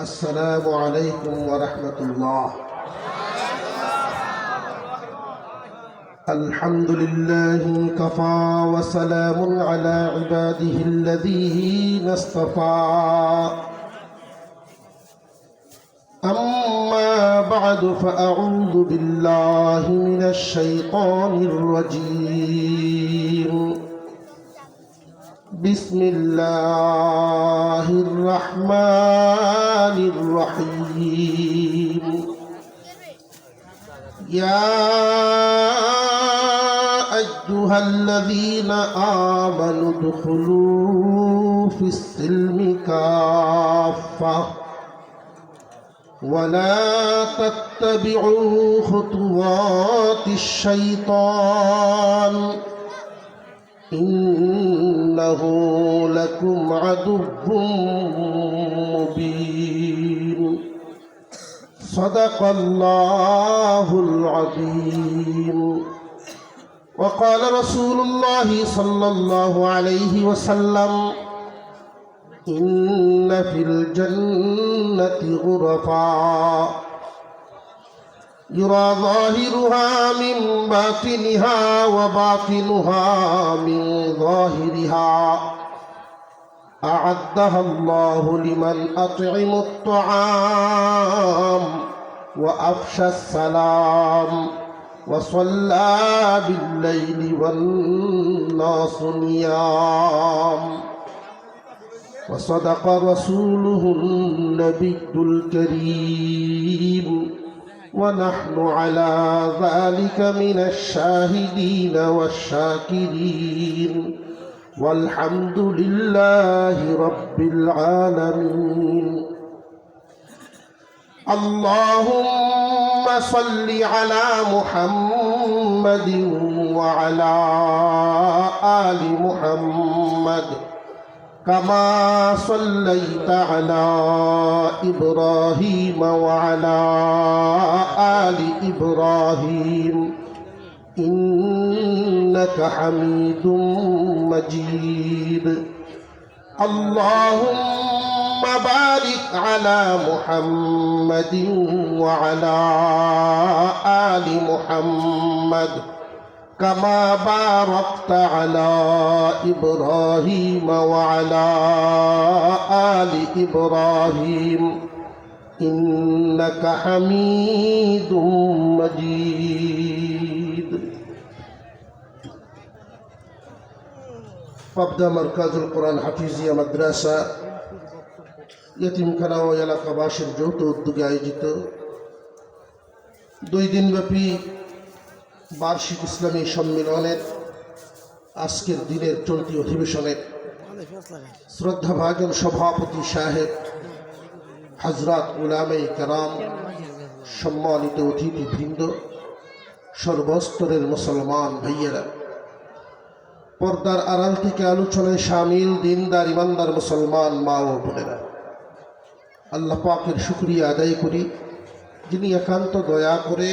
السلام عليكم ورحمة الله. الحمد لله كفى وسلام على عباده الذين اصطفى. أما بعد فأعوذ بالله من الشيطان الرجيم. بسم الله الرحمن الرحيم. يا أيها الذين آمنوا ادخلوا في السلم كافة ولا تتبعوا خطوات الشيطان إنه لكم عدو مبين. صدق الله العظيم. وقال رسول الله صلى الله عليه وسلم إن في الجنة غرفا يرى ظاهرها من باطنها وباطنها من ظاهرها أعدها الله لمن أطعم الطعام وأفشى السلام وصلى بالليل والناس نيام. وصدق رسوله النبي الكريم ونحن على ذلك من الشاهدين والشاكرين والحمد لله رب العالمين. اللهم صل على محمد وعلى آل محمد كما صليت على إبراهيم وعلى آل إبراهيم إنك حميد مجيد. اللهم بارك على محمد وعلى آل محمد كما باركت على إبراهيم وعلى آل إبراهيم إنك حميد مجيد. পাবনা মারকাজুল কোরআন হাফিজিয়া মাদ্রাসা ইয়তিমখানা ও এলাকাবাসীর যৌথ উদ্যোগে আয়োজিত 2 দিনব্যাপী বার্ষিক ইসলামী সম্মেলনের আজকের দিনের চলতি অধিবেশনে শ্রদ্ধাভাজন সভাপতি সাহেব, হযরত উলামায়ে কেরাম, সম্মানিত অতিথিবৃন্দ, সর্বস্তরের মুসলমান ভাইয়েরা, পর্দার আড়াল থেকে আলোচনায় শামিল দিনদার ইমানদার মুসলমান মা ও বোনেরা, আল্লাহ পাকের শুকরিয়া আদায় করি যিনি একান্ত দয়া করে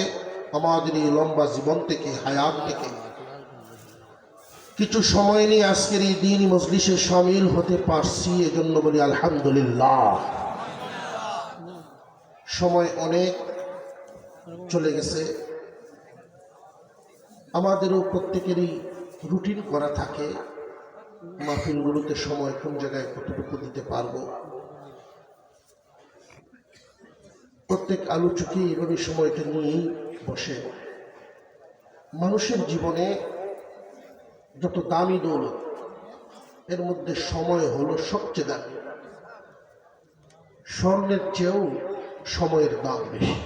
আমাদের এই লম্বা জীবন থেকে, হায়াত থেকে কিছু সময় নিয়ে আজকের এই দিনই মজলিসে শামিল হতে পারছি, এজন্য বলি আলহামদুলিল্লাহ। সময় অনেক চলে গেছে, আমাদেরও প্রত্যেকেরই রুটিন করা থাকে মাহফিলগুলোতে সময় কোন জায়গায় কতটুকু দিতে পারবো। প্রত্যেক আলোচকই এইভাবে সময়টা নিয়েই বসে। মানুষের জীবনে যত দামি দৌলত, এর মধ্যে সময় হলো সবচেয়ে দামি। স্বর্ণের চেয়েও সময়ের দাম বেশি।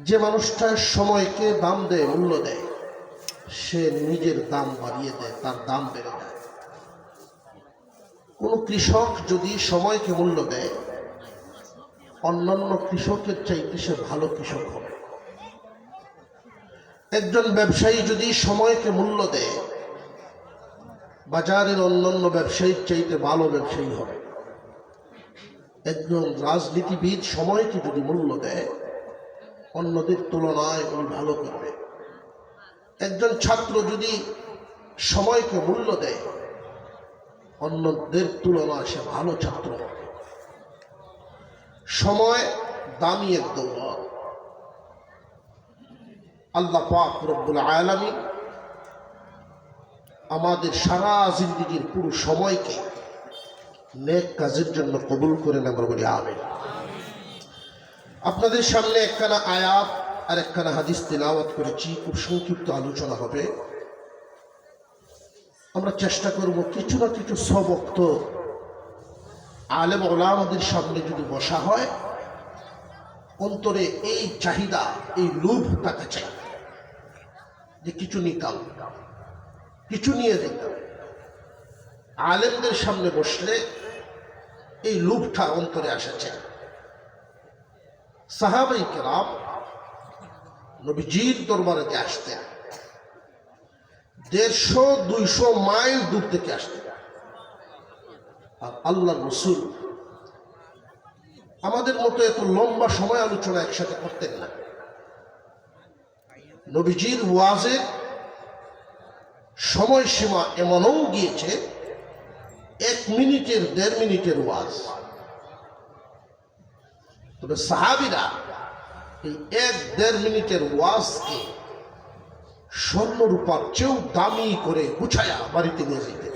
যে মানুষটা সময়কে দাম দেয়, মূল্য দেয়, সে নিজের দাম বাড়িয়ে দেয়, তার দাম বেড়ে যায়। কোনো কৃষক যদি সময়কে মূল্য দেয়, অন্যান্য কৃষকের চাইতে সে ভালো কৃষক হবে। একজন ব্যবসায়ী যদি সময়কে মূল্য দেয়, বাজারের অন্যান্য ব্যবসায়ীর চাইতে ভালো ব্যবসায়ী হবে। একজন রাজনীতিবিদ সময়কে যদি মূল্য দেয়, অন্যদের তুলনায় উনি ভালো করবে। একজন ছাত্র যদি সময়কে মূল্য দেয়, অন্যদের তুলনায় সে ভালো ছাত্র হবে। সময় দামি এক দৌলত। আল্লাহ পাক রব্বুল আলামিন আমাদের সারা জিন্দেগীর পুরো সময়কে নেক কাজের জন্য কবুল করেন, আমরা বলি আমিন। আপনাদের সামনে একখানা আয়াত আর একখানা হাদিস তেলাওয়াত করেছি, খুব সংক্ষিপ্ত আলোচনা হবে। আমরা চেষ্টা করব কিছু না কিছু সবক তো আলেম ওলামাদের সামনে যদি বসা হয়, অন্তরে এই চাহিদা, এই লোভ থাকা চাই যে কিছু নিতাম, কিছু নিয়ে দিতাম। আলেমদের সামনে বসলে এই লোভটা অন্তরে আসা চাই। সাহাবাই কেরাম নবীজির দরবারে আসতেন, 150-200 মাইল দূর থেকে আসতেন। আর আল্লাহ রসুল আমাদের মতো এত লম্বা সময় আলোচনা একসাথে করতেন না। নবীজির ওয়াজের সময়সীমা এমনও গিয়েছে 1 মিনিটের 1.5 মিনিটের ওয়াজ। তবে সাহাবীরা এই 1-1.5 মিনিটের ওয়াজকে স্বর্ণ রূপার চেয়েও দামি করে গুছায়া বাড়িতে নিয়ে যেতেন,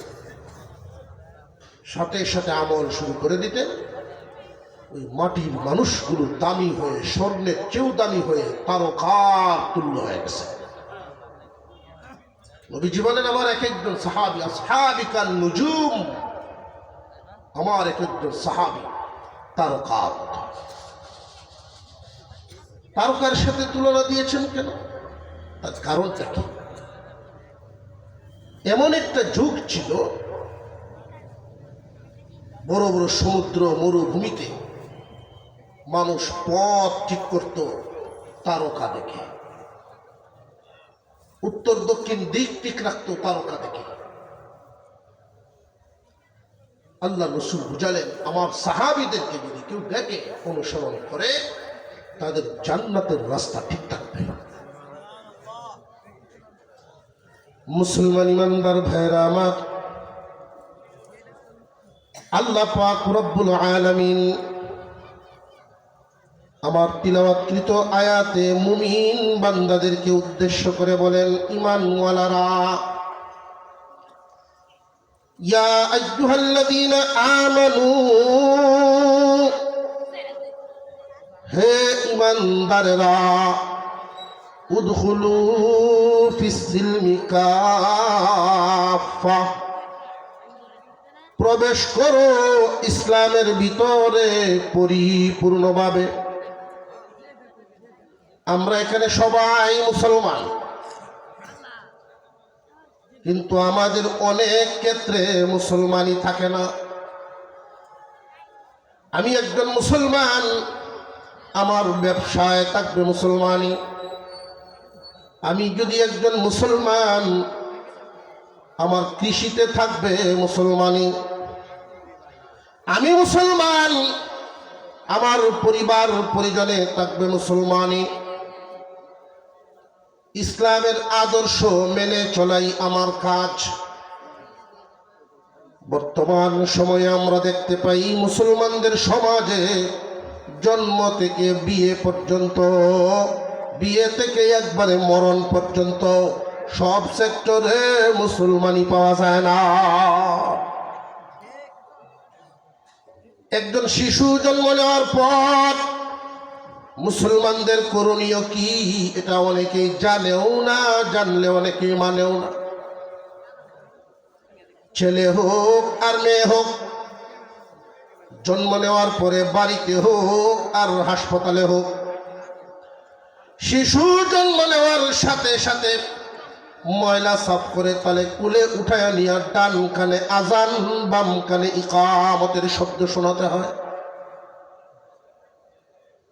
সাথে সাথে আমল শুরু করে দিতেন। ওই মাটির মানুষগুলো দামি হয়ে, স্বর্ণের চেয়েও দামি হয়ে তারকার তুল্য হয়ে গেছে। নবীজি বলেন, আমার এক একজন সাহাবী আসহাবি কান নুজুম, আমার এক একজন সাহাবী তারকার। তারকার সাথে তুলনা দিয়েছেন কেন? তার কারণটা কি? এমন একটা যুগ ছিল, বড় বড় সমুদ্র মরুভূমিতে মানুষ পথ ঠিক করত তারকা দেখে, উত্তর দক্ষিণ দিক ঠিক রাখতো তারকা দেখে। আল্লাহ রসুল বুঝালেন, আমার সাহাবীদেরকে যদি কেউ দেখে, অনুসরণ করে, তাদের জান্নাতের রাস্তা ঠিক থাকবে। মুসলমান ইমানদার ভাইরা আমার, আল্লাহ পাক রব্বুল আলামিন আমার তিলাওয়াতকৃত আয়াতে মুমিন বান্দাদেরকে উদ্দেশ্য করে বলেন, ঈমানওয়ালারা, ইয়া আইয়ুহাল্লাযীনা আমানু, হে ঈমানদারেরা, উদখুলু ফিস-সিলমি কাফা, প্রবেশ করো ইসলামের ভিতরে পরিপূর্ণভাবে। আমরা এখানে সবাই মুসলমান, কিন্তু আমাদের অনেক ক্ষেত্রে মুসলমানই থাকে না। আমি একজন মুসলমান, আমার ব্যবসায় থাকবে মুসলমানি। আমি যদি একজন মুসলমান, আমার কৃষিতে থাকবে মুসলমানি। আমি মুসলমান, আমার পরিবার পরিজনে থাকবে মুসলমানি। ইসলামের আদর্শ মেনে চলাই আমার কাজ। বর্তমান সময়ে আমরা দেখতে পাই, মুসলমানদের সমাজে জন্ম থেকে বিয়ে পর্যন্ত, বিয়ে থেকে একবারে মরণ পর্যন্ত সব সেক্টরে মুসলমানি পাওয়া যায় না। একজন শিশু জন্ম নেওয়ার পর মুসলমানদের করণীয় কি, এটা অনেকেই জানেও না, জানলে অনেকেই মানেও না। ছেলে হোক আর মেয়ে হোক, জন্ম নেওয়ার পরে বাড়িতে হোক আর হাসপাতালে হোক, শিশু জন্ম নেওয়ার সাথে সাথে ময়লা সাফ করে তালে কুলে উঠায় নিয়ে ডান কানে আজান, বাম কানে ইকামতের শব্দ শোনাতে হয়।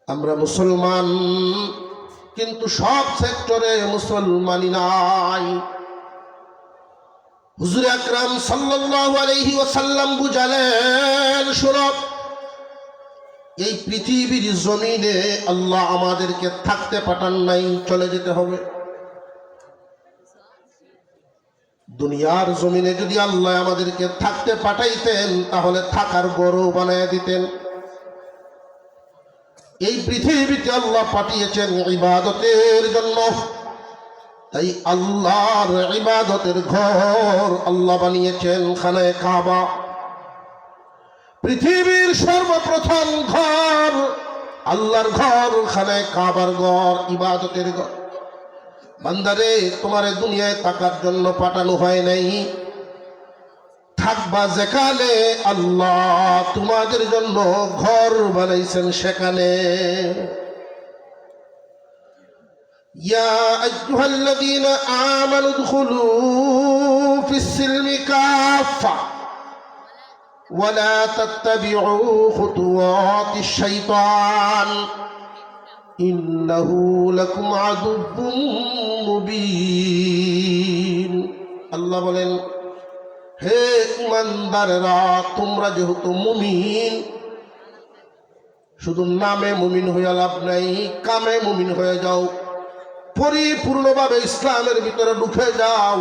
আমরা মুসলমান, কিন্তু সব সেক্টরে মুসলমানি নাই। হুজুর আকরাম সাল্লাল্লাহু আলাইহি ওয়াসাল্লাম বুঝালেন, শোনো, এই পৃথিবীর জমিনে আল্লাহ আমাদেরকে থাকতে পাঠান নাই, চলে যেতে হবে। দুনিয়ার জমিনে যদি আল্লাহ আমাদেরকে থাকতে পাঠাইতেন, তাহলে থাকার গরু বানায় দিতেন। এই পৃথিবীতে আল্লাহ পাঠিয়েছেন ইবাদতের জন্য। তাই আল্লাহর ইবাদতের ঘর আল্লাহ বানিয়েছেন খানায়ে কাবা। পৃথিবীর সর্বপ্রথম ঘর আল্লাহর ঘর, খানায়ে কাবার ঘর, ইবাদতের ঘর। বান্দারে, তোমারে দুনিয়ায় থাকার জন্য পাঠানো হয় নাই, থাকবা যেখানে আল্লাহ তোমাদের জন্য ঘর বানাইছেন সেখানে। ইয়া আইয়ুহাল্লাযীনা আমানু উদখুলু ফিস-সিলমি কাফা ওয়া লা তাত্তাবিউ খুতুওয়াতিশ শাইতান ইন্নাহু লাকুম আদুউম মুবিন। আল্লাহ বলেন, হে ইমানদারেরা, তোমরা যেহেতু মুমিন, শুধু নামে মুমিন হয়ে লাভ নাই, কামে মুমিন হয়ে যাও, পরিপূর্ণভাবে ইসলামের ভিতরে ঢুকে যাও,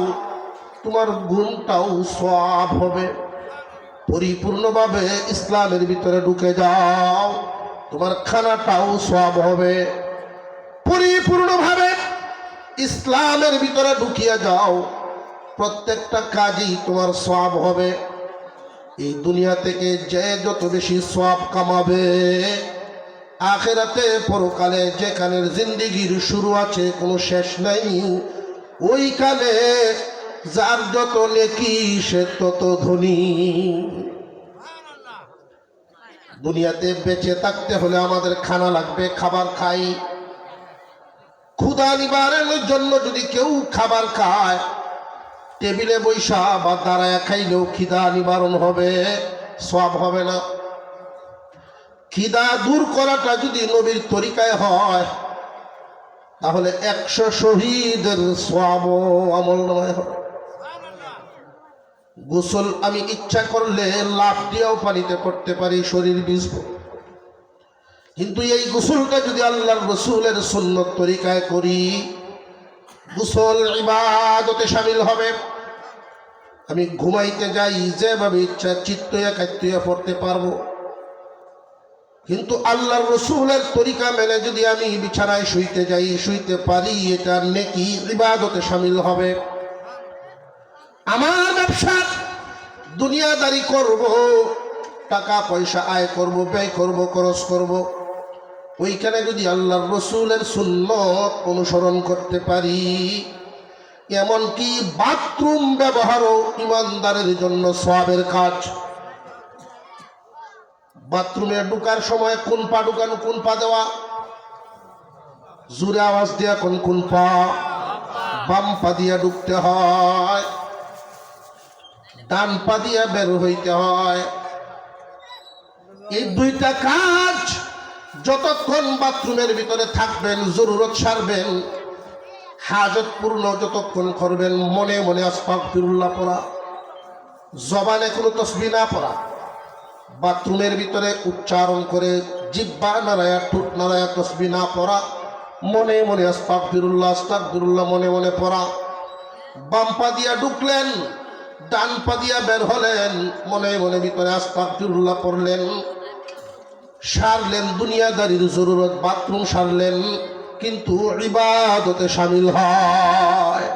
তোমার গুণটাও সওয়াব হবে। পরিপূর্ণভাবে ইসলামের ভিতরে ঢুকে যাও, তোমার খানাটাও সওয়াব হবে। পরিপূর্ণভাবে ইসলামের ভিতরে ঢুকিয়ে যাও, প্রত্যেকটা কাজই তোমার সওয়াব হবে। এই দুনিয়া থেকে যে যত বেশি সওয়াব কামাবে, আখিরাতে পরকালে যেখানের জিন্দেগির শুরু আছে কোনো শেষ নাই, ওইখানে যার যত নেকি সে তত ধনী। দুনিয়াতে বেঁচে থাকতে হলে আমাদের খানা লাগবে, খাবার খাই। ক্ষুধা নিবারণের জন্য যদি কেউ খাবার খায়, টেবিলে বৈশা বা দাঁড়ায় খাইলেও খিদা নিবারণ হবে, সওয়াব হবে না। খিদা দূর করাটা যদি নবীর তরিকায় হয়, তাহলে 100 শহীদের সওয়াব আমলনামায় হবে। গোসল আমি ইচ্ছা করলে লাফ দিয়েও পানিতে করতে পারি, শরীর ভিজব। কিন্তু এই গোসলটা যদি আল্লাহর রাসূলের সুন্নত তরিকায় করি, গোসল ইবাদতে শামিল হবে। আমি ঘুমাইতে যাই, যেভাবে ইচ্ছা চিত্তয়া কাত্যয়া পড়তে পারবো। কিন্তু আল্লাহর রাসূলের তরিকা মেনে যদি আমি বিছানায় শুইতে যাই, শুইতে পারি, এটা নেকি ইবাদতে শামিল হবে। আমার ব্যবসা দুনিয়াদারি করব, টাকা পয়সা আয় করব, ব্যয় করব, খরচ করব, ওইখানে যদি আল্লাহর রাসূলের সুন্নত অনুসরণ করতে পারি, এমনকি বাথরুম ব্যবহারও ইমানদারের জন্য সওয়াবের কাজ। বাথরুমে ঢোকার সময় কোন পা ঢুকানো, কোন পা দেওয়া, জোরে আওয়াজ দেয়া কোন পা, বাম পা দিয়া ঢুকতে হয়, ডান পা দিয়া বের হইতে হয়। এই দুইটা কাজ যতক্ষণ বাথরুমের ভিতরে থাকবেন, জরুরত সারবেন, হাজত পূর্ণ যতক্ষণ করবেন, মনে মনে আস্তাগফিরুল্লাহ পড়া, জবানে কোনো তাসবিহ না পড়া, বাথরুমের ভিতরে উচ্চারণ করে জিহ্বা নাড়ায়া ঠোঁট নাড়ায়া তাসবিহ না পড়া, মনে মনে আস্তাগফিরুল্লাহ আস্তাগফিরুল্লাহ মনে মনে পড়া। বাম পা দিয়া ঢুকলেন, ডান পা দিয়া বের হলেন, মনে মনে ভিতরে আস্তাগফিরুল্লাহ পড়লেন, সারলেন দুনিয়াদারির জরুরত, বাথরুম সারলেন, কিন্তু ইবাদতে শামিল হয়।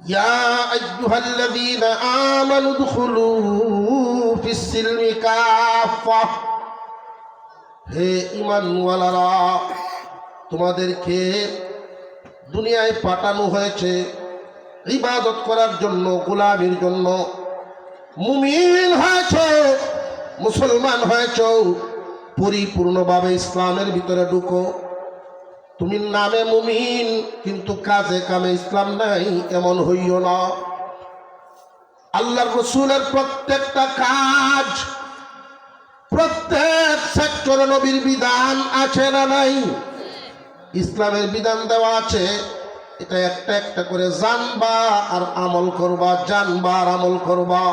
ইয়া আইয়ুহাল্লাযীনা আমানু উদখুলু ফিস-সিলমি কাফা, হে ঈমানওয়ালারা, তোমাদেরকে দুনিয়ায় পাঠানো হয়েছে ইবাদত করার জন্য, গোলামির জন্য। মুমিন হয়েছে, মুসলমান হয়েছ, পরিপূর্ণভাবে ইসলামের ভিতরে ঢুকো। তুমি নামে মুমিন কিন্তু কাজে কামে ইসলাম নাই, এমন হইও না। আল্লাহর রাসূলের প্রত্যেকটা কাজ, প্রত্যেক সেক্টরে নবীর বিধান আছে না নাই? ইসলামের বিধান দেওয়া আছে। এটা একটা একটা করে জানবা আর আমল করবা, জানবা আর আমল করবা।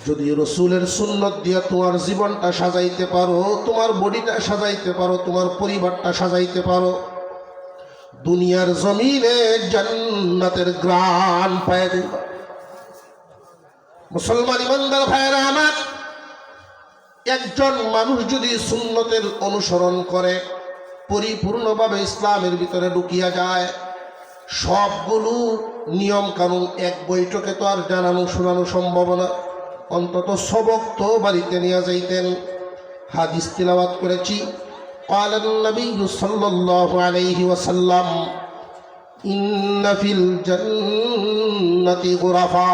যদি রাসূলের সুন্নত দিয়ে তোমার জীবনটা সাজাইতে পারো, তোমার বডিটা সাজাইতে পারো, তোমার পরিবারটা সাজাইতে পারো, দুনিয়ার জমিনে জান্নাতের গ্রান পায় দিবা। মুসলমান ইমানদার ভাইয়েরা আমার, একজন মানুষ যদি সুন্নতের অনুসরণ করে, পরিপূর্ণভাবে ইসলামের ভিতরে ঢুকিয়া যায়, সবগুলো নিয়ম কানুন এক বৈঠকে তো আর জানানো শোনানো সম্ভব না, অন্তত সবক তো বাড়িতে নিয়ে যাইতেন। হাদিস তিলাওয়াত করেছি, قال النبي صلى الله عليه وسلم إن في الجنة غرفا,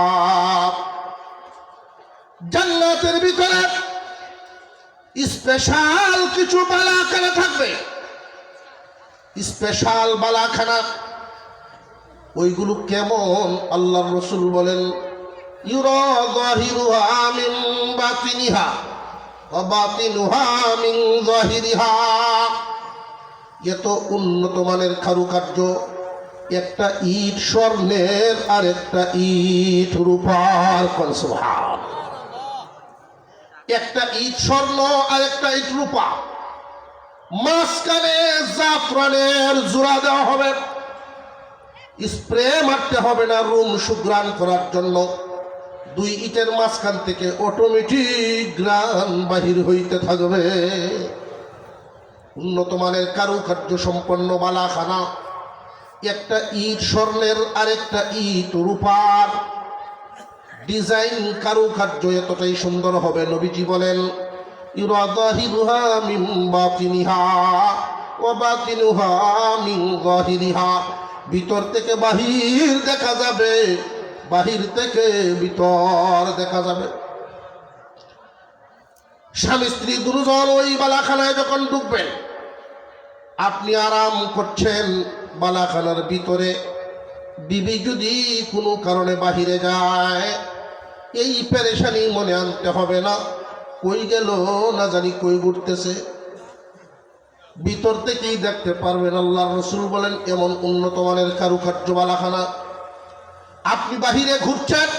জান্নাতের ভিতরে স্পেশাল কিছু বালাখানা থাকবে, স্পেশাল বালাখানা। ওইগুলো কেমন? আল্লাহর রাসূল বলেন, ইউরা যাহিরুহা মিন বাতিনিহা ওয়া বাতিনুহা মিন যাহিরিহা। এত উন্নত মানের কারুকার্য, একটা ইট স্বর্ণের আর একটা ইট রূপার। সুবহান। একটা ইট স্বর্ণ আর একটা ইট রূপা, মাঝখানে জাফরানের জোড়া দেওয়া হবে, স্প্রে মারতে হবে না রুম সুগ্রাণ করার জন্য। দুই ইটের মাঝখান থেকে অটোমেটিক গ্রান বাহির হইতে থাকবে। উন্নত মানের কারুকার্য সম্পন্ন বালাখানা, একটা ইট স্বর্ণের আর একটা ইট রূপার। ডিজাইন কারুকার্য এতটাই সুন্দর হবে, নবীজি বলেন, ইউরা যাহিরুহা মিন বাতিনিহা ওয়া বাতিনুহা মিন যাহিরিহা। ভিতর থেকে বাহির দেখা যাবে, বাহির থেকে ভিতর দেখা যাবে। স্বামী স্ত্রী দুজন ওই বালাখানায় যখন ঢুকবেন, আপনি আরাম করছেন বালাখানার ভিতরে, বিবি যদি কোনো কারণে বাহিরে যায়, এই পেরেশানি মনে আনতে হবে না, কই গেল না জানি, কই ঘুরতেছে, ভিতর থেকেই দেখতে পারবেন। আল্লাহর রাসূল বলেন, এমন উন্নত মানের কারুকার্য বালাখানা। আপনি বাহিরে ঘুরছেন,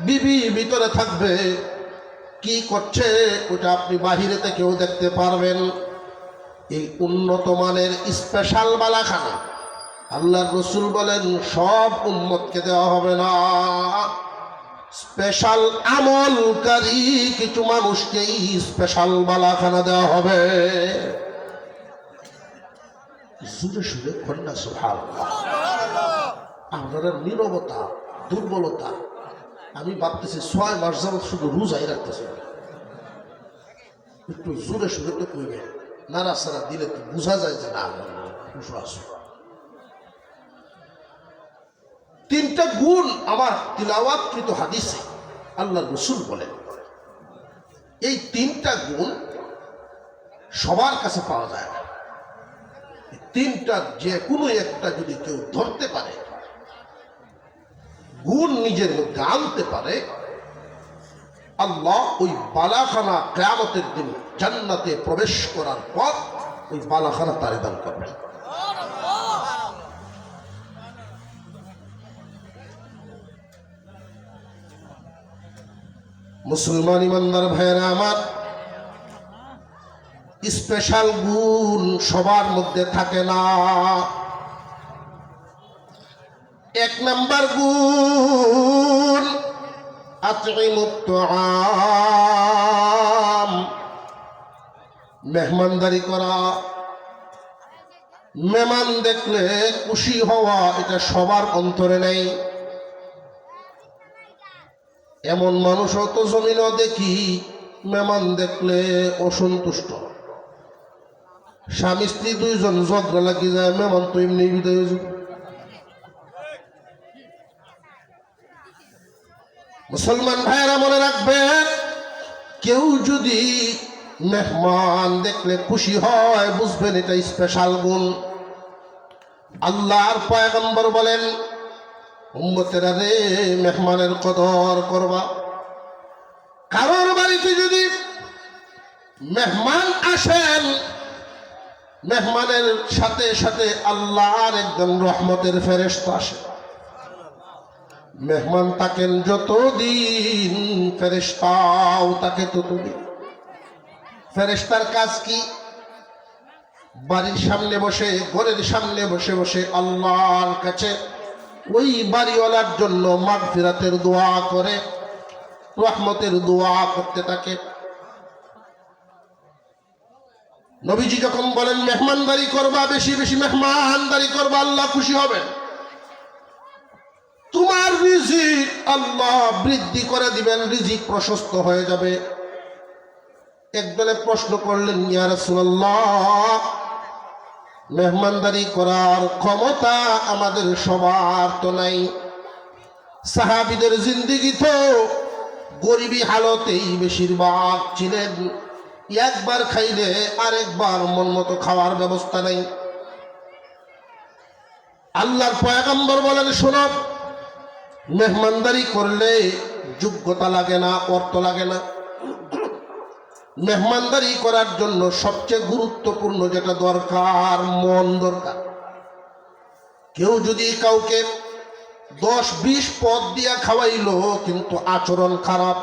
বিবি ভিতরে থাকবে, কি করছে ওটা আপনি বাহিরে থেকেও দেখতে পারবেন। এই উন্নত মানের স্পেশাল বালাখানা আল্লাহর রাসূল বলেন সব উম্মতকে দেওয়া হবে না, স্পেশাল আমলকারী কিছু মানুষকেই স্পেশাল বালাখানা দেওয়া হবে। জুড়ে সুরে কন্যা সুবহানাল্লাহ। আপনারা নীরবতা, দুর্বলতা, আমি ভাবতেছি 6 মাস যাবত শুধু রোজাই রাখতেছে। একটু জোরে সুরে তো কইবে, নাড়া সারা দিলে তো বোঝা যায় যে না খুশু আসো। 3টা গুণ আমার তিলাওয়াতকৃত হাদিসে আল্লাহর রাসূল বলেন, এই 3টা গুণ সবার কাছে পাওয়া যায় না। 3টা যে কোনো একটা যদি কেউ ধরতে পারে, গুণ নিজের মধ্যে আনতে পারে, আল্লাহ ওই বালাখানা কিয়ামতের দিন জান্নাতে প্রবেশ করার পর ওই বালাখানা তারে দান করবেন। মুসলমান ইমানদার ভাইয়েরা আমার, স্পেশাল গুণ সবার মধ্যে থাকে না। 1 নাম্বার গুণ আতঈমুত তুআম, মেহমানদারি করা। মেহমান দেখলে খুশি হওয়া, এটা সবার অন্তরে নেই। এমন মানুষও তো জমিনও দেখি মেহমান দেখলে অসন্তুষ্ট। স্বামী স্ত্রী 2 জন ঝগড়া লাগি যায়, মেহমান তো এমনি বিদায় হয়ে যাবে। মুসলমান ভাইয়েরা মনে রাখবেন, কেউ যদি মেহমান দেখলে খুশি হয়, বুঝবেন এটা স্পেশাল গুণ। আল্লাহর পয়গম্বর বলেন, উম্মতেরা রে, মেহমানের কদর করবা। কারোর বাড়িতে যদি মেহমান আসেন, মেহমানের সাথে সাথে আল্লাহর একদম রহমতের ফেরেশতা আসে। মেহমান থাকেন যতদিন, ফেরেশতাও থাকে ততদিন। ফেরেশতার কাজ কি? বাড়ির সামনে বসে, ঘরের সামনে বসে বসে আল্লাহর কাছে ওই বাড়িওয়ালার জন্য মাগফিরাতের দোয়া করে, রহমতের দোয়া করতে থাকে। নবীজি যখন বলেন মেহমানদারি করবা, বেশি বেশি মেহমানদারি করবা, আল্লাহ খুশি হবেন, তোমার রিজিক আল্লাহ বৃদ্ধি করে দিবেন, রিজিক প্রশস্ত হয়ে যাবে। একদলে প্রশ্ন করলেন, ইয়া রাসূলুল্লাহ, মেহমানদারি করার ক্ষমতা আমাদের সবার তো নাই, সাহাবীদের জিন্দেগি তো গরিবী হালতেই বেশিরভাগ ছিলেন, একবার খাইলে আরেকবার মন মতো খাওয়ার ব্যবস্থা নেই। আল্লাহর পয়গম্বর বলেন, শোনো, মেহমানদারি করলে যোগ্যতা লাগে না, অর্থ লাগে না। মেহমানদারি করার জন্য সবচেয়ে গুরুত্বপূর্ণ যেটা দরকার, মন দরকার। কেউ যদি কাউকে 10-20 পদ দিয়া খাওয়াইলো কিন্তু আচরণ খারাপ,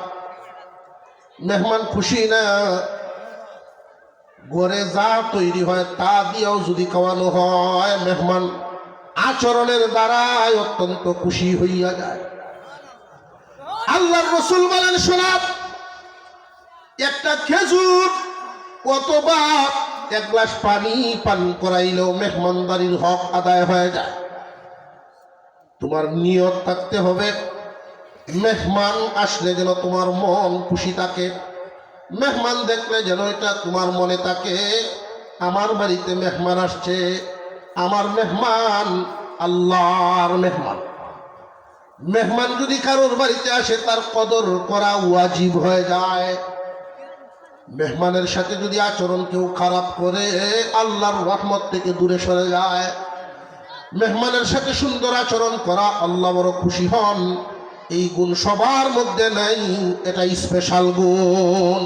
মেহমান খুশি না, ঘরে যা তৈরি হয় তা দিয়েও যদি খাওয়ানো হয়, মেহমান আচরণের দ্বারাই অত্যন্ত খুশি হইয়া যায়। আল্লাহর রাসূল বলেন, শোনা, একটা খেজুর অথবা 1 গ্লাস পানি পান করাইলেও মেহমানদারির হক আদায় হয়ে যায়। তোমার নিয়ত থাকতে হবে, মেহমান আসলে যেন তোমার মন খুশি থাকে, মেহমান দেখলে যেন এটা তোমার মনে থাকে, আমার বাড়িতে মেহমান আসছে, আমার মেহমান আল্লাহর মেহমান। মেহমান যদি কারোর বাড়িতে আসে তার কদর করা ওয়াজিব হয়ে যায়। মেহমানের সাথে যদি আচরণ কেউ খারাপ করে আল্লাহর রহমত থেকে দূরে সরে যায়। মেহমানের সাথে সুন্দর আচরণ করা আল্লাহ বড় খুশি হন। এই গুণ সবার মধ্যে নাই, এটা স্পেশাল গুণ।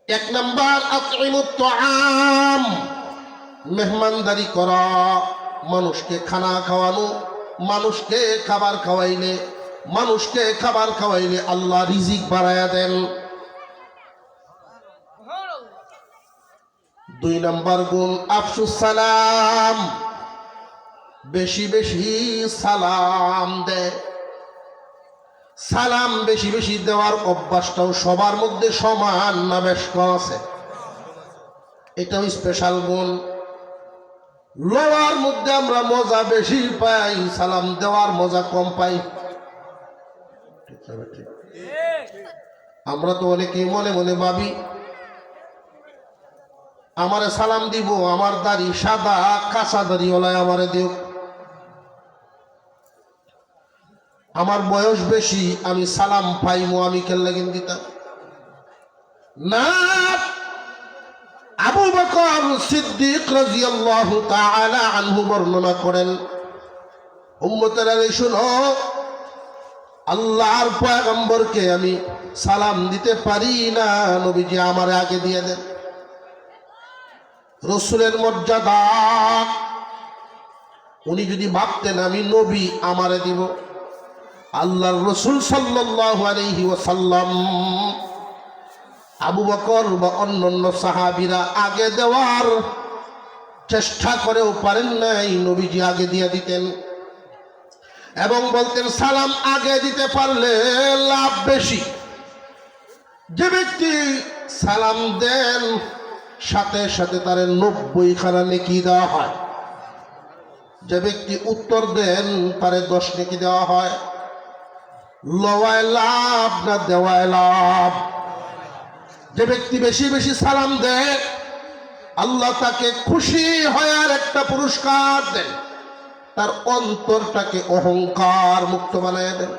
1 নাম্বার, আতইমুত তাআম, মেহমানদারি করা, মানুষকে খানা খাওয়ানো, মানুষকে খাবার খাওয়াইলে আল্লাহ রিজিক বাড়ায়া দেন। 2 নাম্বার গুণ, আফসুস সালাম, বেশি বেশি সালাম দেয়। সালাম বেশি বেশি দেওয়ার অভ্যাসটাও সবার মধ্যে সমান না বেশ কম আছে? এটাও স্পেশাল গুণ। লওয়ার মধ্যে আমরা মজা বেশি পাই, সালাম দেওয়ার মজা কম পাই। আমরা তো অনেকেই মনে মনে ভাবি, আমারে সালাম দিব, আমার দাড়ি সাদা, কাঁচা দাড়িওয়ালায় আমারে দিও, আমার বয়স বেশি, আমি সালাম পাইমো, আমি কেল্লাগিন দিতাম না। আবু বকর সিদ্দিক রাদিয়াল্লাহু তাআলা আনহু বর্ণনা করেন, উম্মতেরা শুনো, আল্লাহর পয়গম্বরকে আমি সালাম দিতে পারি না, নবীজি আমারে আগে দিয়ে দেন। রাসূলের মর্যাদা, উনি যদি ভাবতেন আমি নবী, আমারে দিব, আল্লাহর রাসূল সাল্লাল্লাহু আলাইহি ওয়াসাল্লাম, আবু বকর বা অন্যান্য সাহাবীরা আগে দেওয়ার চেষ্টা করেও পারেন নাই, নবীজি আগে দিয়ে দিতেন এবং বলতেন সালাম আগে দিতে পারলে লাভ বেশি। যে ব্যক্তি সালাম দেন সাথে সাথে তার 90 খানা নেকি দেওয়া হয়, যে ব্যক্তি উত্তর দেন তার 10 নেকি দেওয়া হয়। লওয়ায় লাভ না দেওয়ায় লাভ? যে ব্যক্তি বেশি বেশি সালাম দেয় আল্লাহ তাকে খুশি হওয়ার একটা পুরস্কার দেন, তার অন্তরটাকে অহংকার মুক্ত বানায় দেন।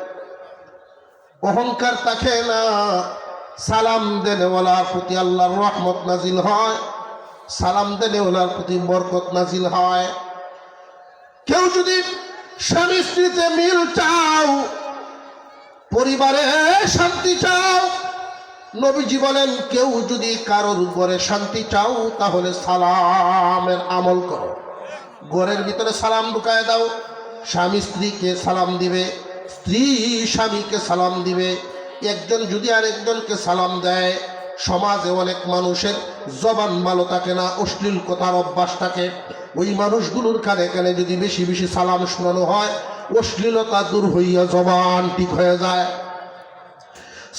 অহংকার থাকে না, সালাম দেনেওয়ালার প্রতি আল্লাহর রহমত নাজিল হয়, সালাম দেনেওয়ালার প্রতি বরকত নাজিল হয়। কেউ যদি স্বামী স্ত্রীতে মিল চাও, পরিবারে শান্তি চাও, নবীজি বলেন কেউ যদি কারোর ঘরে শান্তি চাও তাহলে সালামের আমল করো। ঘরের ভিতরে সালাম ঢুকায় দাও, স্বামী স্ত্রীকে সালাম দিবে, স্ত্রী স্বামীকে সালাম দিবে। একজন যদি আরেকজনকে সালাম দেয়, সমাজে অনেক মানুষের জবান ভালো থাকে না, অশ্লীল কথার অভ্যাস থাকে, ওই মানুষগুলোর কানে কানে যদি বেশি বেশি সালাম শোনানো হয়, অশ্লীলতা দূর হইয়া জবান ঠিক হয়ে যায়।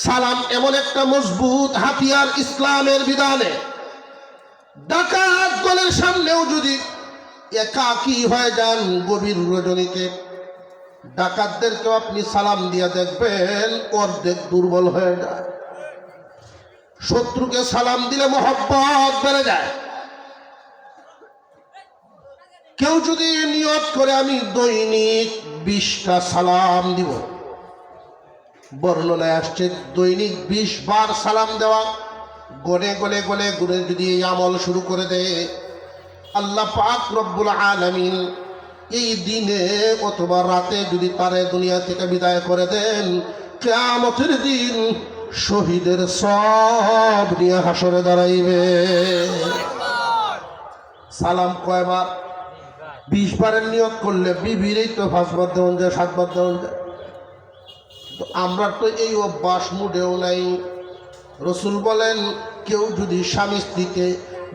সালাম এমন একটা মজবুত হাতিয়ার ইসলামের বিধানে। ডাকাত দলের সামনেও যদি একাকী হয়ে যান গভীর রজনীতে, ডাকাতদেরকেও আপনি সালাম দিয়ে দেখবেন অর্ধেক দুর্বল হয়ে যায়। শত্রুকে সালাম দিলে মহব্বত বেড়ে যায়। কেউ যদি নিয়ত করে আমি দৈনিক 20টা সালাম দিব, বর্ণনায় আসছে দৈনিক 20 বার সালাম দেওয়া, গনে গনে গনে গুনে যদি এই আমল শুরু করে দেয়, আল্লাহ পাক রব্বুল আলামিন এই দিনে অথবা রাতে যদি তারে দুনিয়া থেকে বিদায় করে দেন, কিয়ামতের দিন শহীদের সব নিয়ে হাসরে দাঁড়াইবে। সালাম কয়বার? 20 বারের নিয়ত করলে বিবিরই তো 5 বার দেওয়া যায়, 7 বার দেওয়া যায়। আমরা তো এই অভ্যাস মুডেও নাই। রসুল বলেন, কেউ যদি স্বামী স্ত্রীকে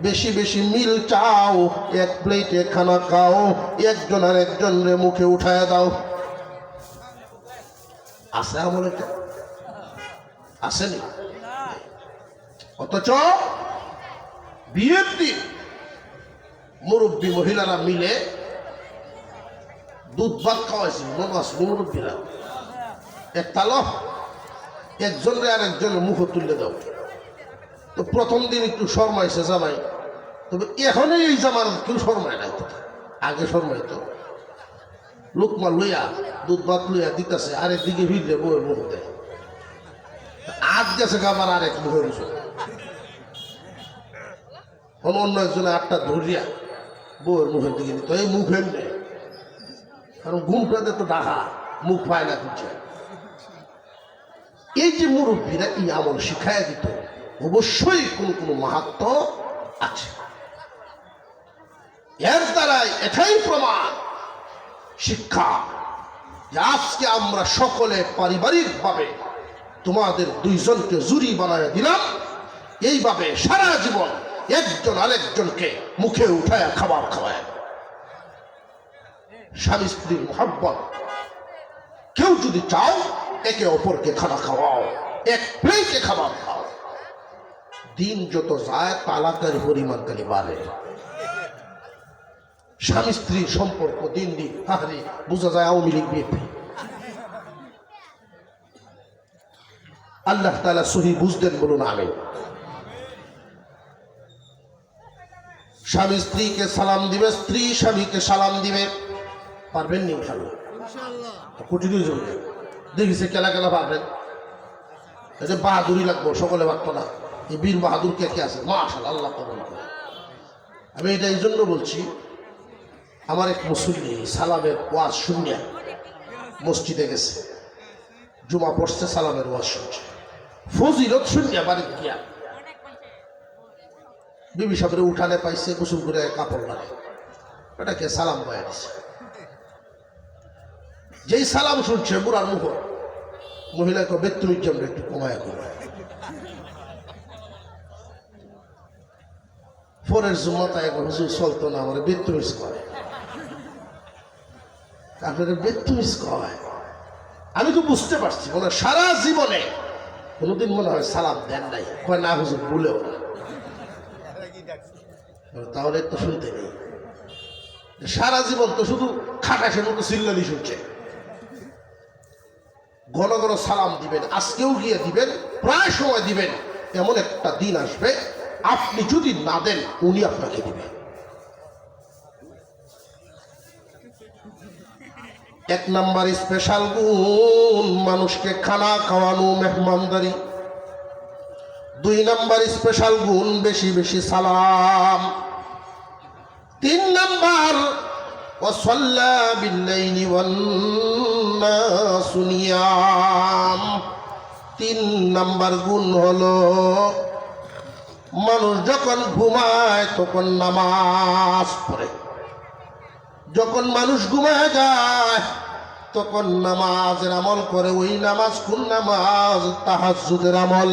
বেশি বেশি মিল চাও, এক প্লেটে খানা খাও, একজন আর একজনের মুখে উঠায় দাও। আছে আমল এটা? আসেনি। অথচ বিয়ের দিন মুরব্বী মহিলারা মিলে দুধ ভাত খাওয়াইছে মুরব্বীরা। এক তাল একজনরে আর একজনের মুখ তুলে দাও। তো প্রথম দিন একটু শর্মাইছে জামাই, তবে এখনই এই জামার কেউ শর্মায় নাই। তো আগে শর্মাইতো, লোকমা লইয়া দুধ ভাত লইয়া দিতেছে, আরেকদিকে ভিড়লে বউয়ের মুখ দেয়। আজ গেছে গাবার আরেক মুখের উপর, অন্য একজনে 8টা ধরিয়া বউয়ের মুখের দিকে নিত। এই মুখ এমনি, কারণ ঘুমটাতে তো ডাকা, মুখ পায় না কিছু। এই যে মুরব্বীরা এই আমল শিখাইয়া দিত, অবশ্যই কোনো কোনো মাহাত্ম আছে। এর দ্বারাই এটাই প্রমাণ, শিক্ষা, যে আজকে আমরা সকলে পারিবারিকভাবে তোমাদের 2 জনকে জুরি বানায় দিলাম, এইভাবে সারা জীবন একজন আরেকজনকে মুখে উঠায় খাবার খাওয়ায়। স্বামী স্ত্রীর মহব্বত। কেউ যদি চাও একে অপরকে খানা খাওয়াও, এক প্লেটে খাবার খাও। দিন যত যায় তালাকের পরিমাণ খালি বাড়ে। স্বামী স্ত্রীর সম্পর্ক দিন দিন হারে বোঝা যায় আওয়ামী লীগ বিএনপি। আল্লাহ তাআলা সহি বুঝতেন, বলুন আমিন। স্বামী স্ত্রীকে সালাম দিবে, স্ত্রী স্বামীকে সালাম দিবে। পারবেন নি? ইনশাআল্লাহ কঠিন জরুরি। দেখিছে কেলা কেলা পারবেন। এই যে বাহাদুরি লাগবো, সকলে পারত না। এই বীর বাহাদুর কে কে আছে? মাশাআল্লাহ, আল্লাহ কবুল করে। আমি এটা এই জন্য বলছি, আমার এক মুসল্লি সালামের ওয়াজ শুনিয়া মসজিদে গেছে, জুমা পড়ছে, সালামের ওয়াজ শুনছে, ফজিলত শুনিয়া বাড়িতে গিয়া বিবি সাহেবের উঠানে পাইছে, গোসল করে কাপড় লাগে, এটাকে সালাম বয়া দিছে। যেই সালাম শুনছে বুড়ার মুখ, মহিলাকে বেত্তুমির জন্য একটু কমায় কমায়। পরের জুমাতায় এখন হুজুর চলতো না, আমার বেত্তুমিজ করে। আপনাদের বেত্তুমিজ কয়, আমি তো বুঝতে পারছি মনে সারা জীবনে কোনোদিন মনে হয় সালাম দেন নাই। কয় না হুজুর, ভুলেও না। তাহলে তো শুনতে নেই, সারা জীবন তো শুধু খাটাসের মতো চিল্লানি শুনছে। ঘন ঘন সালাম দিবেন, আজকেও গিয়ে দিবেন, প্রায় সময় দিবেন। এমন একটা দিন আসবে আপনি যদি না দেন, উনি আপনাকে দিবেন। 1 নাম্বার স্পেশাল গুণ মানুষকে খানা খাওয়ানো, মেহমানদারি। 2 নাম্বার স্পেশাল গুণ বেশি বেশি সালাম। 3 নাম্বার ওয়াসাল্লা বিল্লাইলি ওয়ান্নাসু নিয়াম। 3 নাম্বার গুণ হলো মানুষ যখন ঘুমায় তখন নামাজ পড়ে। যখন মানুষ ঘুমায় যায় তখন নামাজের আমল করে। ওই নামাজ কোন নামাজ? তাহাজ্জুদের আমল।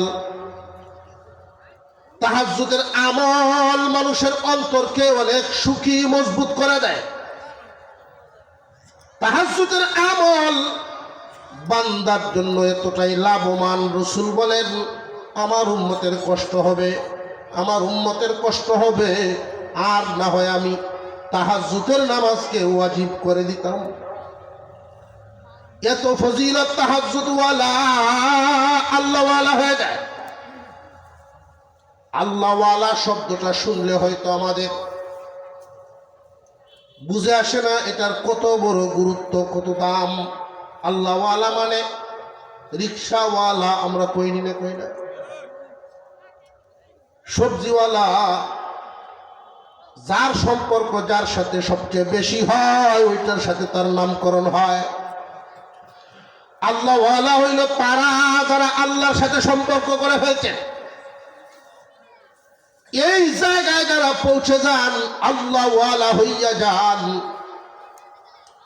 তাহাজ্জুদের আমল মানুষের অন্তরকে অনেক সুখী মজবুত করে দেয়। তাহাজ্জুদের আমল বান্দার জন্য এতটাই লাভবান। রাসূল বলেন আমার উম্মতের কষ্ট হবে, আমার উম্মতের কষ্ট হবে, আর না হয় আমি তাহাজ্জুদের নামাজকে ওয়াজিব করে দিতাম। এত ফজিলত তাহাজ্জুদ ওয়ালা আল্লাহ ওয়ালা হয়ে যায়। আল্লাহ ওয়ালা শব্দটা শুনলে হয়তো আমাদের বুঝে আসে না এটার কত বড় গুরুত্ব, কত দাম। আল্লাহ ওয়ালা মানে রিক্সাওয়ালা আমরা কইনি না, কই না? সবজিওয়ালা, যার সম্পর্ক যার সাথে সবচেয়ে বেশি হয় ওইটার সাথে তার নামকরণ হয়। আল্লাহ ওয়ালা হইল তারা যারা আল্লাহর সাথে সম্পর্ক করে ফেলছে। এই জায়গায় যারা পৌঁছে যান, আল্লাহ ওয়ালা হইয়া যান,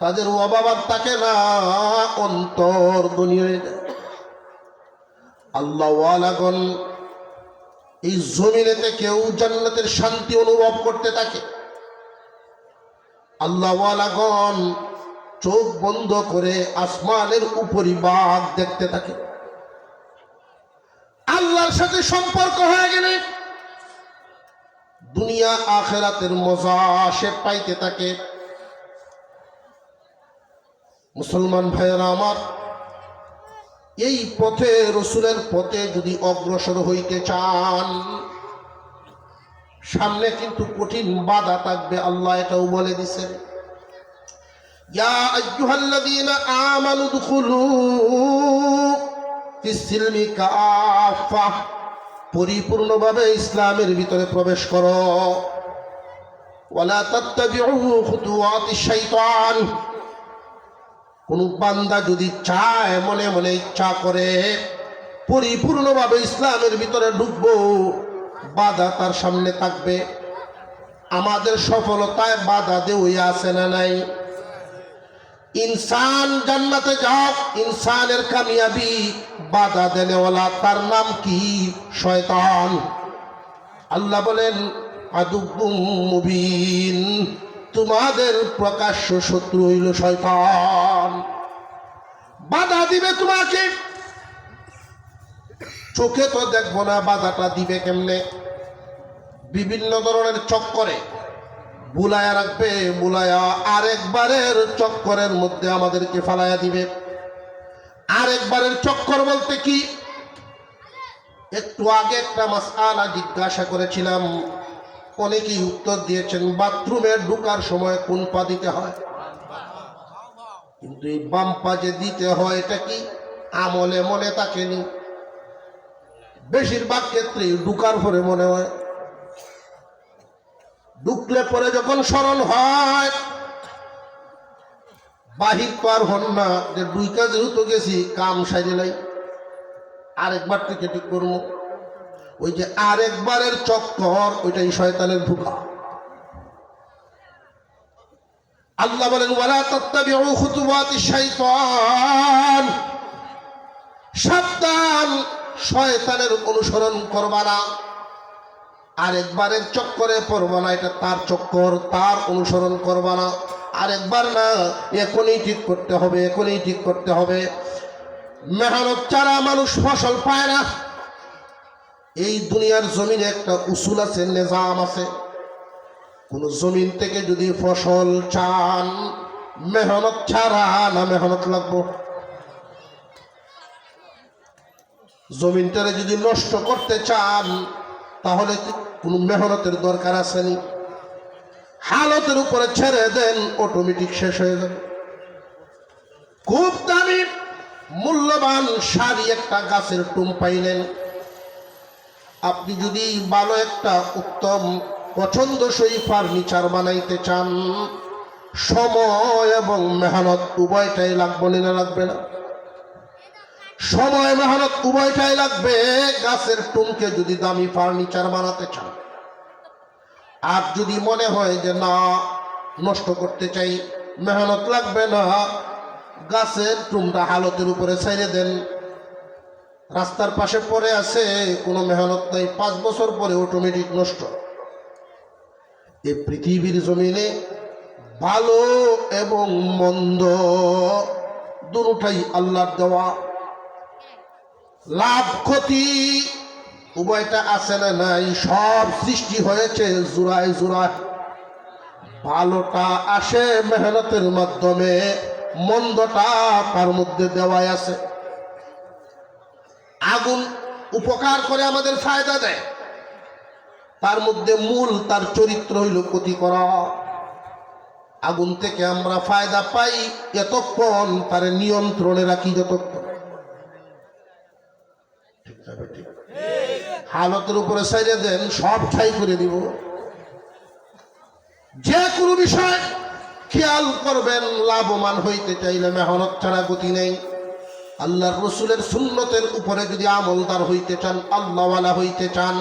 তাদের অভাব আর থাকে না, অন্তর দুনিয়া হয়ে যায়। আল্লাহ ওয়ালাগণ এই জমিনেতে কেউ জান্নাতের শান্তি অনুভব করতে থাকে। আল্লাহ ওয়ালাগণ চোখ বন্ধ করে আসমানের উপরিভাগ দেখতে থাকে। আল্লাহর সাথে সম্পর্ক হয়ে গেলে দুনিয়া আখিরাতের মজা সে পাইতে থাকে। মুসলমান ভাইয়েরা আমার, এই পথে রাসূলের পথে যদি অগ্রসর হইতে চান, সামনে কিন্তু কঠিন বাধা থাকবে। আল্লাহ এটাও বলে দিয়েছেন, ইয়া আইয়ুহাল্লাযীনা আমানু দুখুলু ফিস-সিলমি কাফা, পরিপূর্ণভাবে ইসলামের ভিতরে প্রবেশ করো। ওয়ালা তাত্তাবিউ খুতুওয়াতিশ শাইতান, কোন বান্দা যদি চায়, মনে মনে ইচ্ছা করে পরিপূর্ণভাবে ইসলামের ভিতরে ঢুকবো, বাধা তার সামনে থাকবে। আমাদের সফলতায় বাধা দেওয়া আছে না নাই? ইনসান জান্নাতে যাও, ইনসানের কামিয়াবি বাধা দেনেওয়ালা তার নাম কি? শয়তান। আল্লাহ বলেন আদুব্বুম মুবিন, তোমাদের প্রকাশ্য শত্রু হইল শয়তান। বাধা দিবে তোমাকে, চোখে তো দেখবো না, বাধাটা দিবে কেমনে? বিভিন্ন ধরনের চক্করে বুলায়া রাখবে, বুলায়া আরেকবারের চক্করের মধ্যে আমাদেরকে ফালাইয়া দিবে। আরেকবারের চক্কর বলতে কি? একটু আগে একটা মাসআলা জিজ্ঞাসা করেছিলাম, অনেকেই উত্তর দিয়েছেন বাথরুমে ঢোকার সময় কোন পা দিতে হয়, কিন্তু এই বাম পা যে দিতে হয় এটা কি আমলে মনে থাকেনি। বেশিরভাগ ক্ষেত্রে ঢুকার পরে মনে হয়, ঢুকলে পরে যখন স্মরণ হয়, বাহির পার হন না যে দুই কাজে তো গেছি, কাম সাইডে নাই, আরেকবার থেকে ঠিক করবো। ওই যে আরেকবারের চক্কর, ওইটাই শয়তানের ধোঁকা। আল্লাহ বলেন ওয়ালা তাত্তাবিউ খুতুওয়াতিশ শাইতান, সাবধান, শয়তানের অনুসরণ করবা না, আরেকবারের চক্করে পড়বা না। এটা তার চক্কর, তার অনুসরণ করবা না। আরেকবার না, এখনই ঠিক করতে হবে, এখনই ঠিক করতে হবে। মেহনত ছাড়া মানুষ ফসল পায় না। এই দুনিয়ার জমিনে একটা উসুল আছে, নিজাম আছে। কোন জমিন থেকে যদি ফসল চান, মেহনত ছাড়া না মেহনত লাগবো। জমিনটারে যদি নষ্ট করতে চান, তাহলে কোনো মেহনতের দরকার আসেনি। হালতের উপরে ছেড়ে দেন, অটোমেটিক শেষ হয়ে যাবে। খুব দামি মূল্যবান সারি একটা গাছের টুম পাইলেন, আপনি যদি ভালো একটা উত্তম পছন্দসই ফার্নিচার বানাইতে চান, সময় এবং মেহনত উভয়টাই লাগবে না? লাগবে না? সময় মেহনত উভয়টাই লাগবে। গাছের টুমকে যদি দামি ফার্নিচার বানাতে চান, আর যদি মনে হয় যে না নষ্ট করতে চাই, মেহনত লাগবে না, গাছের টুমটা হালতের উপরে ছেড়ে দেন। রাস্তার পাশে পড়ে আছে, কোনো মেহনত নাই, 5 বছর পরে অটোমেটিক নষ্ট। এই পৃথিবীর জমিনে ভালো এবং মন্দ দুটোটাই আল্লাহর দেওয়া। লাভ ক্ষতি উভয়টা আছে না নাই? সব সৃষ্টি হয়েছে জোড়ায় জোড়ায়। ভালোটা আসে মেহনতের মাধ্যমে, মন্দটা তার মধ্যে দেওয়াই আছে। আগুন উপকার করে, আমাদের ফায়দা দেয়, তার মধ্যে মূল তার চরিত্র হইল ক্ষতি করা। আগুন থেকে আমরা ফায়দা পাই এতক্ষণ, তার নিয়ন্ত্রণে রাখি যতক্ষণ। হালতের উপরে সাইরে দেন, সব ঠাই করে দিব। যে কোনো বিষয় খেয়াল করবেন, লাভবান হইতে চাইলে মেহনত ছাড়া গতি নেই। আল্লাহর রসুলের সুন্নতের উপরে যদি আমলদার হইতে চান, আল্লাহওয়ালা হইতে চান,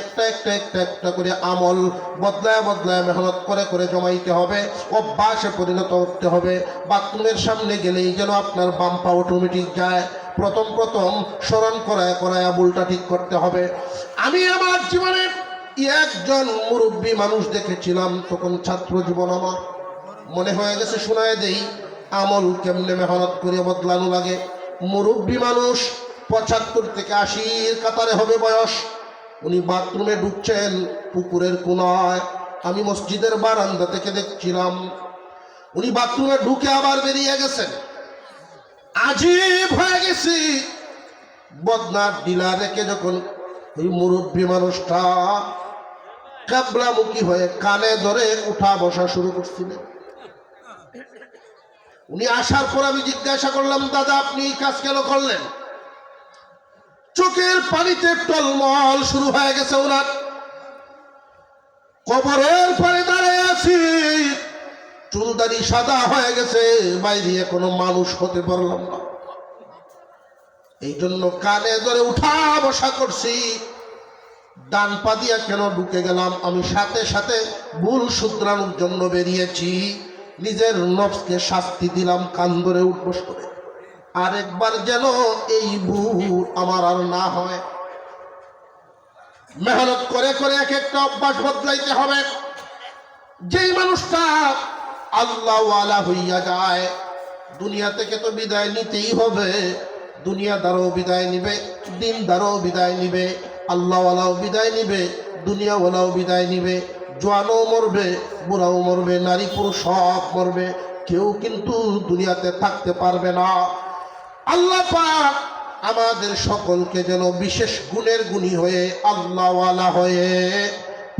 একটা একটা একটা একটা করে আমল বদলায় বদলায় মেহনত করে করে জমাইতে হবে, অভ্যাসে পরিণত করতে হবে। বাথরুমের সামনে গেলেই যেন আপনার বাম পা অটোমেটিক যায়। প্রথম প্রথম স্মরণ করায় করায় ভুলটা ঠিক করতে হবে। আমি আমার জীবনে একজন মুরব্বী মানুষ দেখেছিলাম, তখন ছাত্র জীবন আমার, মনে হয়ে গেছে শোনায় দেই আমল কেমনে মেহনত করে বদলানো লাগে। মুরব্বী মানুষ, 75 থেকে 80 কাতারে হবে বয়স। উনি বাথরুমে ঢুকছেন পুকুরের কোনায়, আমি মসজিদের বারান্দা থেকে দেখছিলাম। উনি বাথরুমে ঢুকে আবার বেরিয়ে গেছেন। আজীব হয়ে গেছি, বদনার ডিলা রেখে যখন ওই মুরব্বী মানুষটা কাবলামুখী হয়ে কানে ধরে উঠা বসা শুরু করছিলেন। উনি আসার পর আমি জিজ্ঞাসা করলাম, দাদা আপনি এই কাজ কেন করলেন? চোখের পানিতে টলমল শুরু হয়ে গেছে ওনার। কবরের পরে দাঁড়িয়ে আছি, চুলদারি সাদা হয়ে গেছে, বাইরে কোনো মানুষ হতে পারলাম না। এই জন্য কানে ধরে উঠা বসা করছি। ডান পা দিয়া কেন ঢুকে গেলাম? আমি সাথে সাথে ভুল শুধরানোর জন্য বেরিয়েছি। নিজের নফসকে শাস্তি দিলাম কান ধরে উঠবস করে। আরেকবার যেন এই ভুল আমার আর না হয়। মেহনত করে করে এক একটা অভ্যাস বদলাইতে হবে। যেই মানুষটা আল্লাহওয়ালা হইয়া যায়, দুনিয়া থেকে তো বিদায় নিতেই হবে। দুনিয়াদারও বিদায় নিবে, দিনদারও বিদায় নিবে, আল্লাহওয়ালাও বিদায় নিবে, দুনিয়াওয়ালাও বিদায় নিবে। জোয়ানও মরবে, বুড়াও মরবে, নারী পুরুষ সব মরবে। কেউ কিন্তু দুনিয়াতে থাকতে পারবে না। আল্লাহ পাক আমাদের সকলকে যেন বিশেষ গুণের গুণী হয়ে, আল্লাহওয়ালা হয়ে,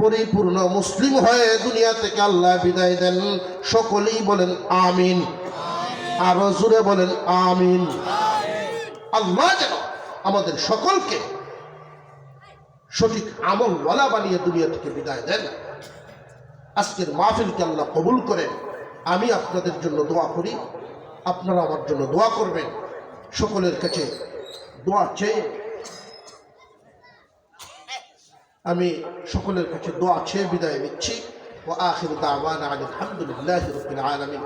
পরিপূর্ণ মুসলিম হয়ে দুনিয়া থেকে আল্লাহ বিদায় দেন। সকলেই বলেন আমিন। আরো জোরে বলেন আমিন। আল্লাহ যেন আমাদের সকলকে সঠিক আমলওয়ালা বানিয়ে দুনিয়া থেকে বিদায় দেন। আজকের মাহফিলকে আল্লাহ কবুল করেন। আমি আপনাদের জন্য দোয়া করি, আপনারা আমার জন্য দোয়া করবেন। সকলের কাছে দোয়া চেয়ে আমি সকলের কাছে দোয়া চেয়ে বিদায় নিচ্ছি। ওয়া আখিরু দাওয়ানা আলহামদুলিল্লাহি রাব্বিল আলামিন।